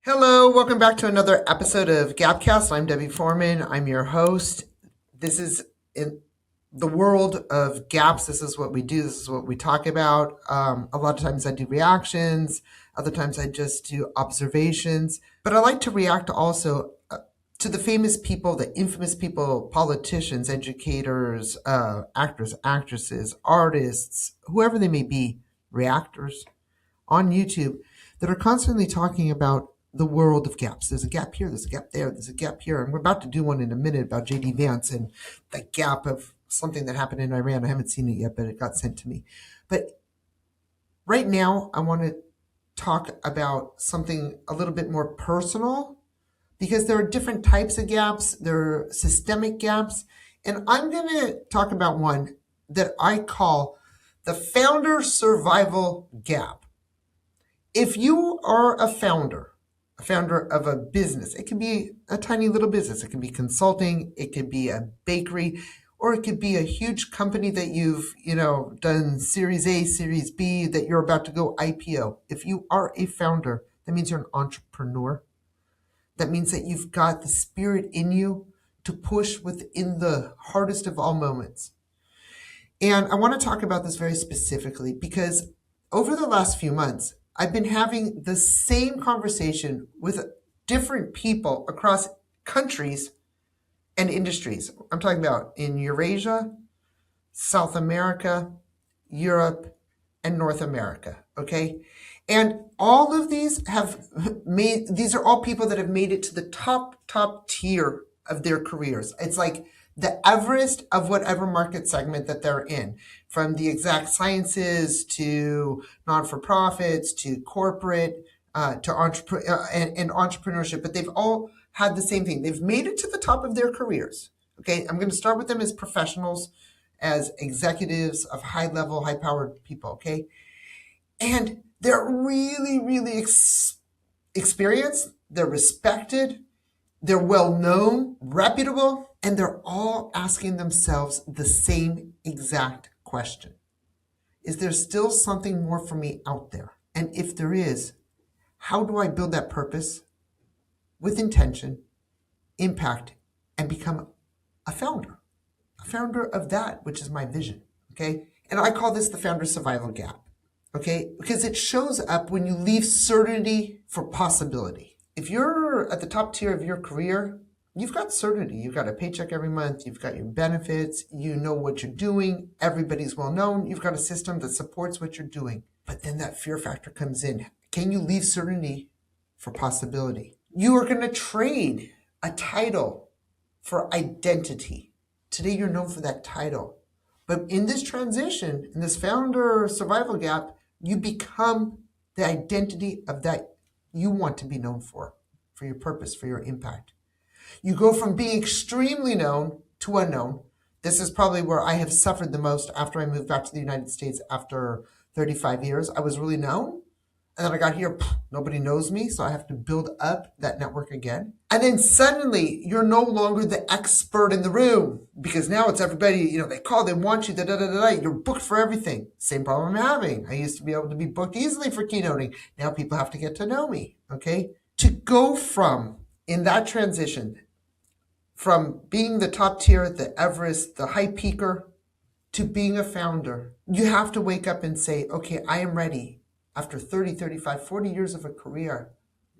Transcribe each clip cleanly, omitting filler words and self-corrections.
Hello, welcome back to another episode of GAPCAST. I'm Debbie Foreman. I'm your host. This is in the world of gaps. This is what we do. This is what we talk about. A lot of times I do reactions. Other times I just do observations. But I like to react also to the famous people, the infamous people, politicians, educators, actors, actresses, artists, whoever they may be, reactors on YouTube that are constantly talking about the world of gaps. There's a gap here, there's a gap there, there's a gap here. And we're about to do one in a minute about J.D. Vance and the gap of something that happened in Iran. I haven't seen it yet, but it got sent to me. But right now, I want to talk about something a little bit more personal because there are different types of gaps. There are systemic gaps. And I'm going to talk about one that I call the founder survival gap. If you are a founder of a business, it can be a tiny little business, it can be consulting, it could be a bakery, or it could be a huge company that you've, done Series A, Series B, that you're about to go IPO. If you are a founder, that means you're an entrepreneur. That means that you've got the spirit in you to push within the hardest of all moments. And I want to talk about this very specifically because over the last few months, I've been having the same conversation with different people across countries and industries. I'm talking about in Eurasia, South America, Europe, and North America, okay? And all of these these are all people that have made it to the top tier of their careers. It's like the Everest of whatever market segment that they're in, from the exact sciences to non-for-profits to corporate to entrepreneurship. But they've all had the same thing. They've made it to the top of their careers. Okay, I'm going to start with them as professionals, as executives of high-level, high-powered people. Okay, and they're really experienced. They're respected. They're well-known, reputable, and they're all asking themselves the same exact question. Is there still something more for me out there? And if there is, how do I build that purpose with intention, impact, and become a founder of that, which is my vision, okay? And I call this the founder survival gap, okay? Because it shows up when you leave certainty for possibility. If you're at the top tier of your career, you've got certainty. You've got a paycheck every month. You've got your benefits. You know what you're doing. Everybody's well known. You've got a system that supports what you're doing. But then that fear factor comes in. Can you leave certainty for possibility? You are going to trade a title for identity. Today, you're known for that title. But in this transition, in this founder survival gap, you become the identity of that you want to be known for your purpose, for your impact. You go from being extremely known to unknown. This is probably where I have suffered the most after I moved back to the United States after 35 years. I was really known. And then I got here, nobody knows me, so I have to build up that network again. And then suddenly, you're no longer the expert in the room because now it's everybody, they call, they want you, you're booked for everything. Same problem I'm having. I used to be able to be booked easily for keynoting. Now people have to get to know me, okay? To go from, in that transition, from being the top tier, the Everest, the high peaker, to being a founder, you have to wake up and say, okay, I am ready. After 30, 35, 40 years of a career,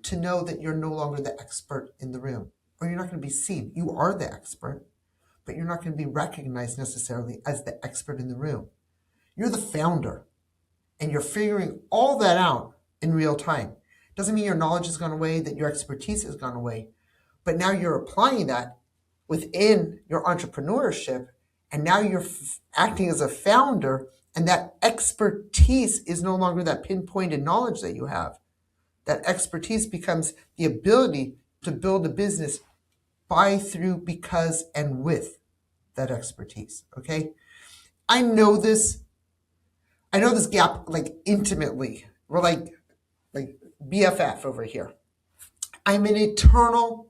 to know that you're no longer the expert in the room, or you're not going to be seen. You are the expert, but you're not going to be recognized necessarily as the expert in the room. You're the founder, and you're figuring all that out in real time. Doesn't mean your knowledge has gone away, that your expertise has gone away, but now you're applying that within your entrepreneurship, and now you're acting as a founder. And that expertise is no longer that pinpointed knowledge that you have. That expertise becomes the ability to build a business by, through, because, and with that expertise, okay? I know this gap like intimately. We're like BFF over here. I'm an eternal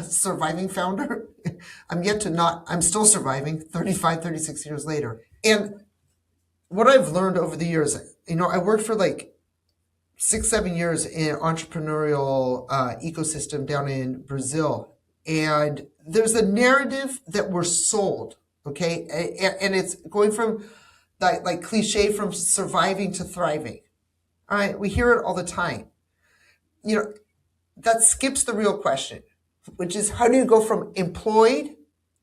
surviving founder. I'm still surviving 35, 36 years later. And what I've learned over the years, I worked for 6, 7 years in entrepreneurial ecosystem down in Brazil. And there's a narrative that we're sold, okay? And it's going from like cliche from surviving to thriving. All right, we hear it all the time. You know, that skips the real question, which is how do you go from employed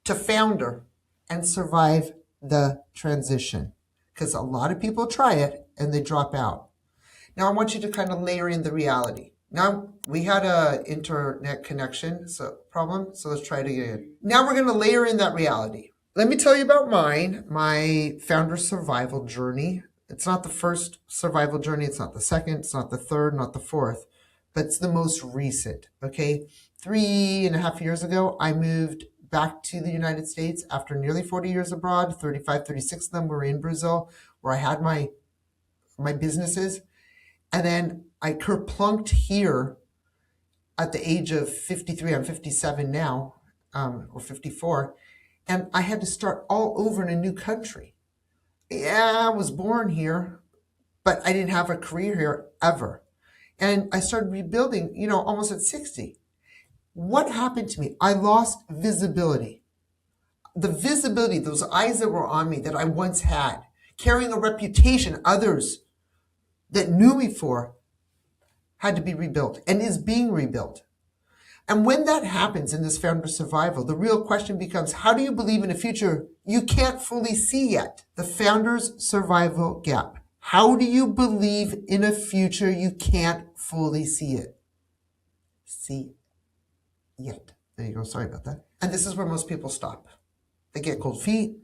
to founder and survive the transition? Because a lot of people try it and they drop out. Now I want you to kind of layer in the reality. Now we had a internet connection problem, so let's try it again. Now we're going to layer in that reality. Let me tell you about my founder survival journey. It's not the first survival journey. It's not the second. It's not the third, not the fourth, but it's the most recent. Okay. 3.5 years ago, I moved back to the United States after nearly 40 years abroad. 35, 36 of them were in Brazil, where I had my businesses. And then I kerplunked here at the age of 53. I'm 57 now, or 54. And I had to start all over in a new country. Yeah, I was born here, but I didn't have a career here ever. And I started rebuilding, almost at 60. What happened to me? I lost visibility. The visibility, those eyes that were on me that I once had, carrying a reputation others that knew me for, had to be rebuilt and is being rebuilt. And when that happens in this founder survival, the real question becomes, how do you believe in a future you can't fully see yet? The founder's survival gap. How do you believe in a future you can't fully see yet? There you go. Sorry about that. And this is where most people stop. They get cold feet.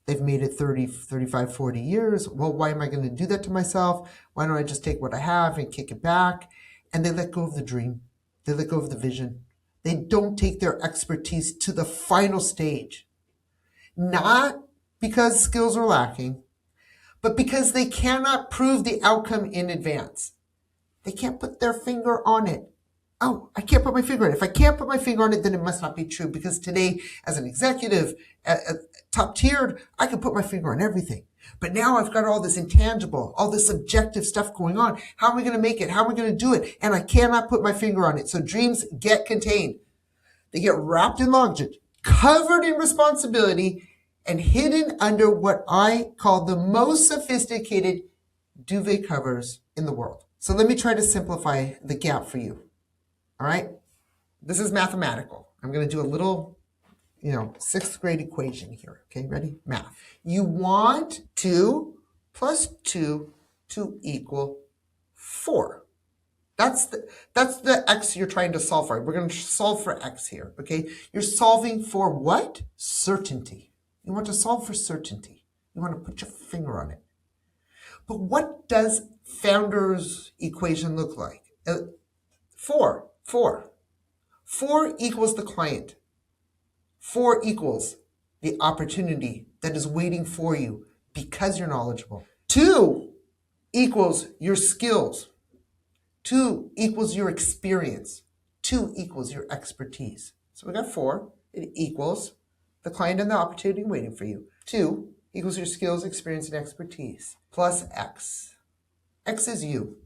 They've made it 30, 35, 40 years. Well, why am I going to do that to myself? Why don't I just take what I have and kick it back? And they let go of the dream. They let go of the vision. They don't take their expertise to the final stage. Not because skills are lacking, but because they cannot prove the outcome in advance. They can't put their finger on it. Oh, I can't put my finger on it. If I can't put my finger on it, then it must not be true, because today, as an executive, top tiered, I can put my finger on everything. But now I've got all this intangible, all this subjective stuff going on. How am I going to make it? How am I going to do it? And I cannot put my finger on it. So dreams get contained. They get wrapped in luggage, covered in responsibility, and hidden under what I call the most sophisticated duvet covers in the world. So let me try to simplify the gap for you. All right? This is mathematical. I'm going to do a little, 6th grade equation here. Okay, ready? Math. You want 2 plus 2 to equal 4. That's the x you're trying to solve for. We're going to solve for x here, okay? You're solving for what? Certainty. You want to solve for certainty. You want to put your finger on it. But what does Founder's equation look like? 4 equals the client. 4 equals the opportunity that is waiting for you because you're knowledgeable. 2 equals your skills. 2 equals your experience. 2 equals your expertise. So we got 4. It equals the client and the opportunity waiting for you. 2 equals your skills, experience, and expertise. Plus X. X is you.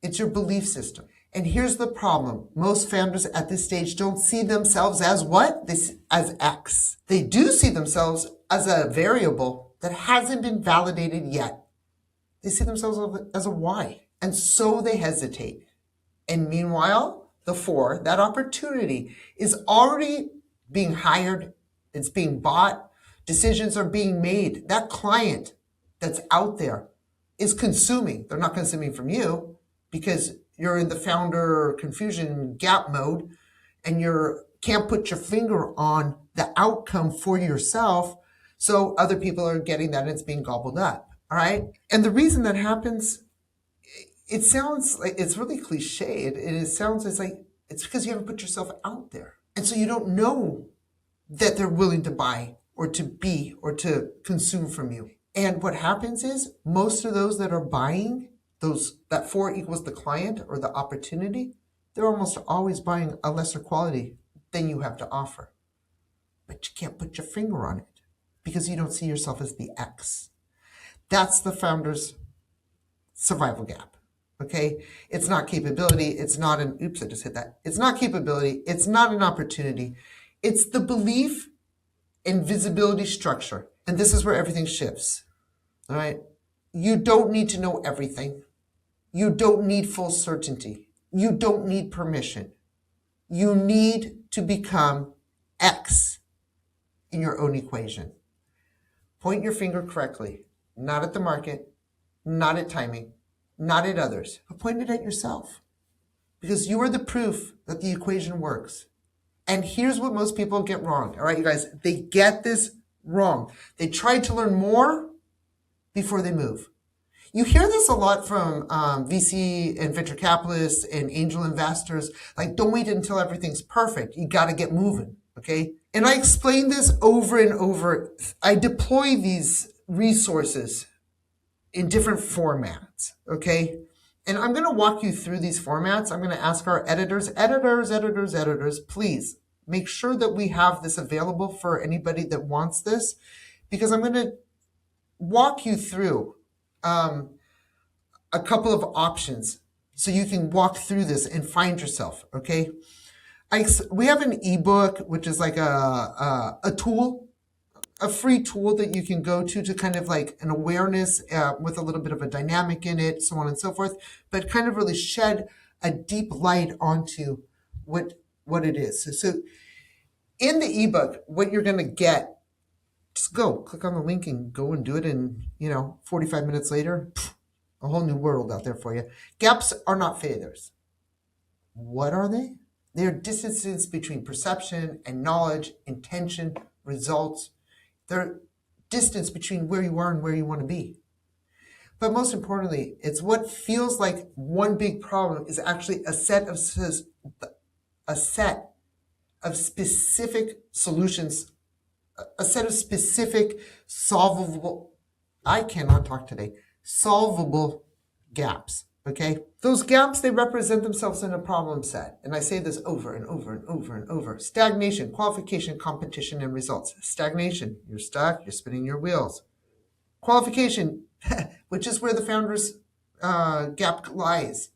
It's your belief system. And here's the problem. Most founders at this stage don't see themselves as what? As X. They do see themselves as a variable that hasn't been validated yet. They see themselves as a Y. And so they hesitate. And meanwhile, the 4, that opportunity, is already being hired. It's being bought. Decisions are being made. That client that's out there is consuming. They're not consuming from you because you're in the founder confusion gap mode and you can't put your finger on the outcome for yourself. So other people are getting that and it's being gobbled up. All right. And the reason that happens, it sounds like it's really cliche. It sounds like it's because you haven't put yourself out there. And so you don't know that they're willing to buy or to be or to consume from you. And what happens is most of those that are buying, that 4 equals the client or the opportunity, they're almost always buying a lesser quality than you have to offer. But you can't put your finger on it because you don't see yourself as the X. That's the founder's survival gap. okay? It's not capability. It's not an, oops, I just hit that. It's not capability. It's not an opportunity. It's the belief in visibility structure. And this is where everything shifts, all right? You don't need to know everything. You don't need full certainty. You don't need permission. You need to become X in your own equation. Point your finger correctly, not at the market, not at timing, not at others, but point it at yourself. Because you are the proof that the equation works. And here's what most people get wrong. All right, you guys, they get this wrong. They try to learn more before they move. You hear this a lot from VC and venture capitalists and angel investors, like, don't wait until everything's perfect. You got to get moving, okay? And I explain this over and over. I deploy these resources in different formats, okay? And I'm going to walk you through these formats. I'm going to ask our editors, please make sure that we have this available for anybody that wants this, because I'm going to walk you through a couple of options so you can walk through this and find yourself, okay? We have an ebook, which is like a tool, a free tool that you can go to kind of like an awareness with a little bit of a dynamic in it, so on and so forth, but kind of really shed a deep light onto what it is. So in the ebook, what you're going to get, just click on the link and go and do it. And 45 minutes later, a whole new world out there for you. Gaps are not failures. What are they? They are distances between perception and knowledge, intention, results. They're distance between where you are and where you want to be. But most importantly, it's what feels like one big problem is actually a set of specific solutions, a set of specific solvable, I cannot talk today, solvable gaps, okay? Those gaps, they represent themselves in a problem set. And I say this over and over and over and over. Stagnation, qualification, competition, and results. Stagnation, you're stuck, you're spinning your wheels. Qualification, which is where the founder's gap lies.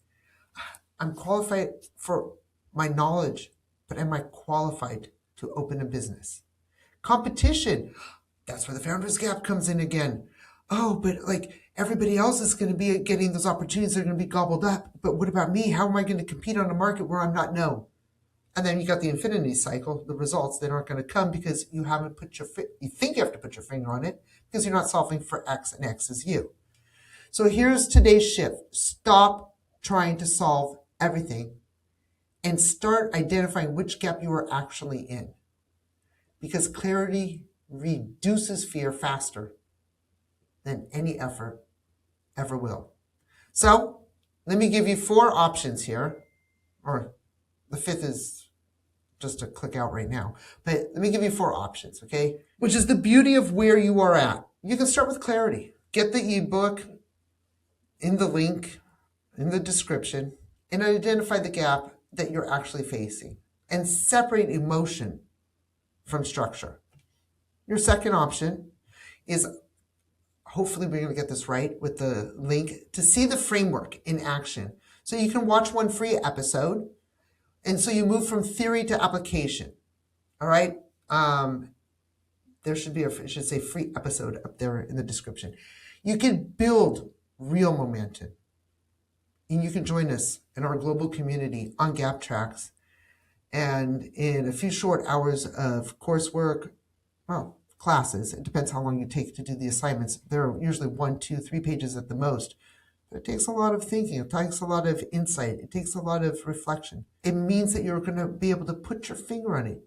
I'm qualified for my knowledge, but am I qualified to open a business? Competition, that's where the founder's gap comes in again. Oh, but like everybody else is going to be getting those opportunities, they're going to be gobbled up. But what about me? How am I going to compete on a market where I'm not known? And then you got the infinity cycle, the results that aren't going to come because you haven't put you think you have to put your finger on it because you're not solving for X and X is you. So here's today's shift. Stop trying to solve everything and start identifying which gap you are actually in. Because clarity reduces fear faster than any effort ever will. So let me give you 4 options here, or the 5th is just to click out right now. But let me give you 4 options, okay? Which is the beauty of where you are at. You can start with clarity. Get the ebook in the link, in the description, and identify the gap that you're actually facing. And separate emotion from structure. Your second option is, hopefully we're going to get this right with the link, to see the framework in action. So you can watch one free episode. And so you move from theory to application. All right. There should be it should say free episode up there in the description. You can build real momentum. And you can join us in our global community on GAPTrax. And in a few short hours of coursework, well, classes, it depends how long you take to do the assignments. They're usually 1, 2, 3 pages at the most. But it takes a lot of thinking. It takes a lot of insight. It takes a lot of reflection. It means that you're going to be able to put your finger on it.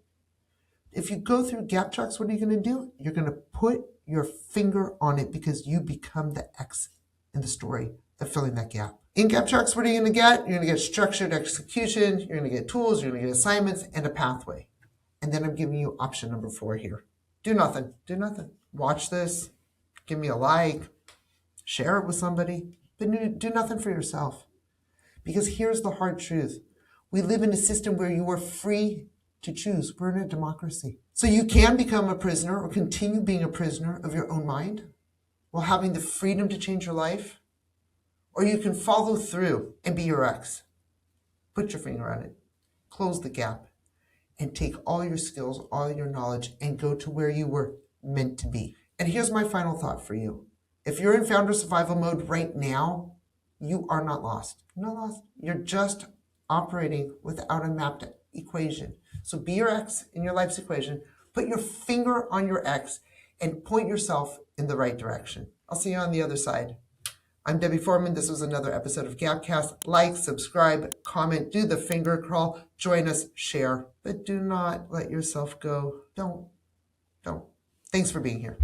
If you go through GAPTrax, what are you going to do? You're going to put your finger on it because you become the X in the story of filling that gap. In GAPTrax, what are you going to get? You're going to get structured execution. You're going to get tools. You're going to get assignments and a pathway. And then I'm giving you option number 4 here. Do nothing. Do nothing. Watch this. Give me a like. Share it with somebody. But do nothing for yourself. Because here's the hard truth. We live in a system where you are free to choose. We're in a democracy. So you can become a prisoner or continue being a prisoner of your own mind while having the freedom to change your life. or you can follow through and be your X. Put your finger on it, close the gap, and take all your skills, all your knowledge, and go to where you were meant to be. And here's my final thought for you. If you're in founder survival mode right now, you are not lost. You're not lost. You're just operating without a mapped equation. So be your X in your life's equation, put your finger on your X, and point yourself in the right direction. I'll see you on the other side. I'm Debbie Foreman. This was another episode of GAPCAST. Like, subscribe, comment, do the finger crawl, join us, share. But do not let yourself go. Don't. Thanks for being here.